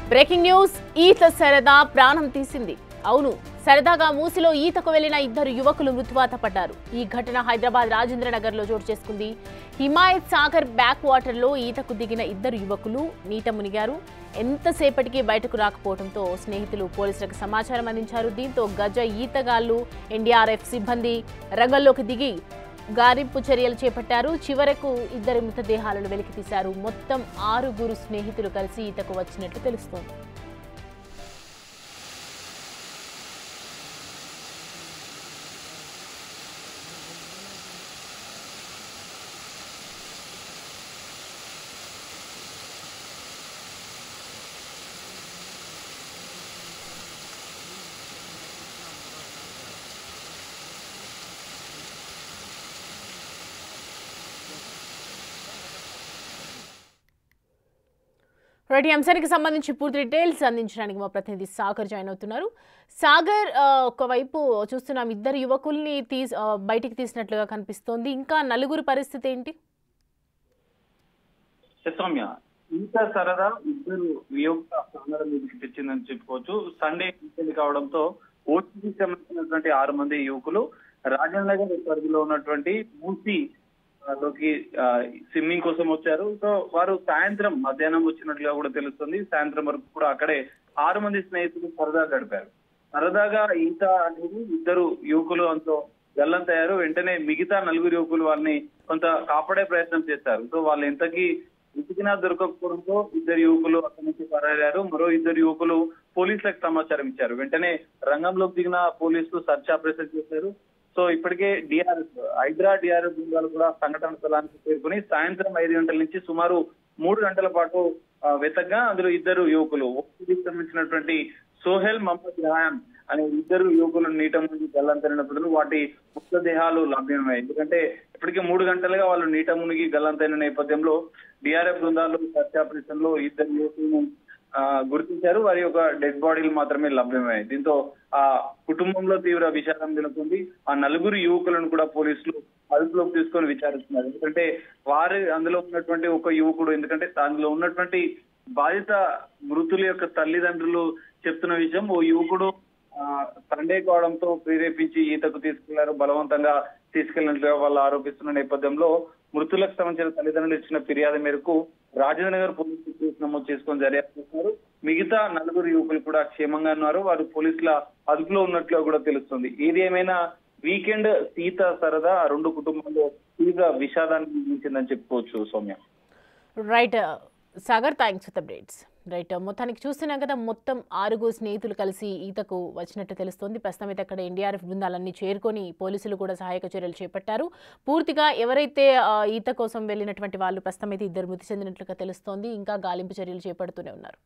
Breaking news ఈత సరదా ప్రాణం తీసింది. అవును, సరదాగా మూసిలో ఈతకు వెళ్లిన ఇద్దరు యువకులు మృత్యువాత పడ్డారు. ఈ ఘటన హైదరాబాద్ రాజేంద్ర నగర్ లో చోటు చేసుకుంది. హిమాయత్ సాగర్ బ్యాక్ వాటర్ లో ఈతకు దిగిన ఇద్దరు యువకులు నీట మునిగారు. ఎంతసేపటికి బయటకు రాకపోవడంతో స్నేహితులు పోలీసులకు సమాచారం అందించారు. దీంతో గజ ఈతగాళ్లు ఎన్డీఆర్ఎఫ్ సిబ్బంది రంగంలోకి దిగి గాలింపు చర్యలు చేపట్టారు. చివరకు ఇద్దరి మృతదేహాలను వెలికితీశారు. మొత్తం 6 స్నేహితులు కలిసి ఈతకు వచ్చినట్లు తెలుస్తోంది. ఈ అంశానికి సంబంధించి పూర్తి డీటెయిల్స్ అందించడానికి మా ప్రతినిధి సాగర్ జాయిన్ అవుతున్నారు. సాగర్, ఒకవైపు చూస్తున్నాం ఇద్దరు యువకుల్ని బయటికి తీసినట్లుగా కనిపిస్తోంది. ఇంకా నలుగురు పరిస్థితి ఏంటి? సౌమ్య, ఇంత సరదా ఇద్దరు యువకుల ప్రాణాల మీదకి తెచ్చిందని చెప్పుకోవచ్చు. సండే వీకెండ్ కావడంతో ఓటీకి సంబంధించినటువంటి 6 మంది యువకులు రాజేంద్ర నగర్ పరిధిలో ఉన్నటువంటి మూసి లోకి స్విమ్మింగ్ కోసం వచ్చారు. సో వారు సాయంత్రం మధ్యాహ్నం వచ్చినట్లుగా కూడా తెలుస్తుంది. సాయంత్రం వరకు కూడా అక్కడే 6 మంది స్నేహితులు సరదా గడిపారు. సరదాగా ఈత అనేది ఇద్దరు యువకులు అంతో గల్లంతయ్యారు. వెంటనే మిగతా 4 యువకులు వాళ్ళని కొంత కాపాడే ప్రయత్నం చేశారు. సో వాళ్ళు ఎంతకీ వెతికినా దొరకకపోవడంతో ఇద్దరు యువకులు అక్కడి నుంచి పరారయ్యారు. మరో 2 యువకులు పోలీసులకు సమాచారం ఇచ్చారు. వెంటనే రంగంలోకి దిగిన పోలీసులు సర్చ్ ఆపరేషన్ చేశారు. సో ఇప్పటికే డిఆర్ఎఫ్ బృందాలు కూడా సంఘటన స్థలానికి చేరుకుని సాయంత్రం 5 గంటల నుంచి సుమారు 3 గంటల పాటు వెతకగా అందులో 2 యువకులు ఓటీకి సంబంధించినటువంటి సోహెల్ మహమ్మద్ రహాన్ అనే 2 యువకులు నీట మునిగి గల్లంతైనప్పుడు వాటి మృతదేహాలు లభ్యమయ్యాయి. ఎందుకంటే ఇప్పటికే 3 గంటలుగా వాళ్ళు నీట మునిగి గల్లంతైన నేపథ్యంలో డిఆర్ఎఫ్ బృందాలు సర్చ్ ఆపరేషన్ లో 2 యువకులను గుర్తించారు. వారి యొక్క డెడ్ బాడీలు మాత్రమే లభ్యమయ్యాయి. దీంతో ఆ కుటుంబంలో తీవ్ర విషాదం నెలకొంది. ఆ 4 యువకులను కూడా పోలీసులు అదుపులోకి తీసుకొని విచారిస్తున్నారు. ఎందుకంటే అందులో ఉన్నటువంటి ఒక యువకుడు, ఎందుకంటే అందులో ఉన్నటువంటి బాధిత మృతుల యొక్క తల్లిదండ్రులు చెప్తున్న విషయం, ఓ యువకుడు సండే కావడంతో ప్రేరేపించి ఈతకు తీసుకెళ్లారు, బలవంతంగా తీసుకెళ్లినట్లుగా వాళ్ళు ఆరోపిస్తున్న నేపథ్యంలో మృతులకు సంబంధించిన తల్లిదండ్రులు ఇచ్చిన ఫిర్యాదు మేరకు రాజేంద్ర నగర్ పోలీసులు కేసు నమోదు చేసుకొని దర్యాప్తు చేస్తున్నారు. మిగతా 4 యువకులు కూడా క్షేమంగా ఉన్నారు. వారు పోలీసుల అదుపులో ఉన్నట్లుగా కూడా తెలుస్తుంది. ఏది ఏమైనా వీకెండ్ ఈత సరదా 2 కుటుంబాల్లో తీవ్ర విషాదాన్ని మిగిలించిందని చెప్పుకోవచ్చు. Soumya, right Sagar, thanks for the updates. Right, మొత్తానికి చూస్తున్నాం కదా, మొత్తం 6 స్నేహితులు కలిసి ఈతకు వచ్చినట్టు తెలుస్తోంది. ప్రస్తుతం అయితే అక్కడ ఎన్డీఆర్ఎఫ్ బృందాలన్నీ చేరుకొని పోలీసులు కూడా సహాయక చర్యలు చేపట్టారు. పూర్తిగా ఎవరైతే ఈత కోసం వెళ్ళినటువంటి వాళ్ళు ప్రస్తుతం అయితే 2 మృతి చెందినట్లుగా తెలుస్తోంది. ఇంకా గాలింపు చర్యలు చేపడుతూనే ఉన్నారు.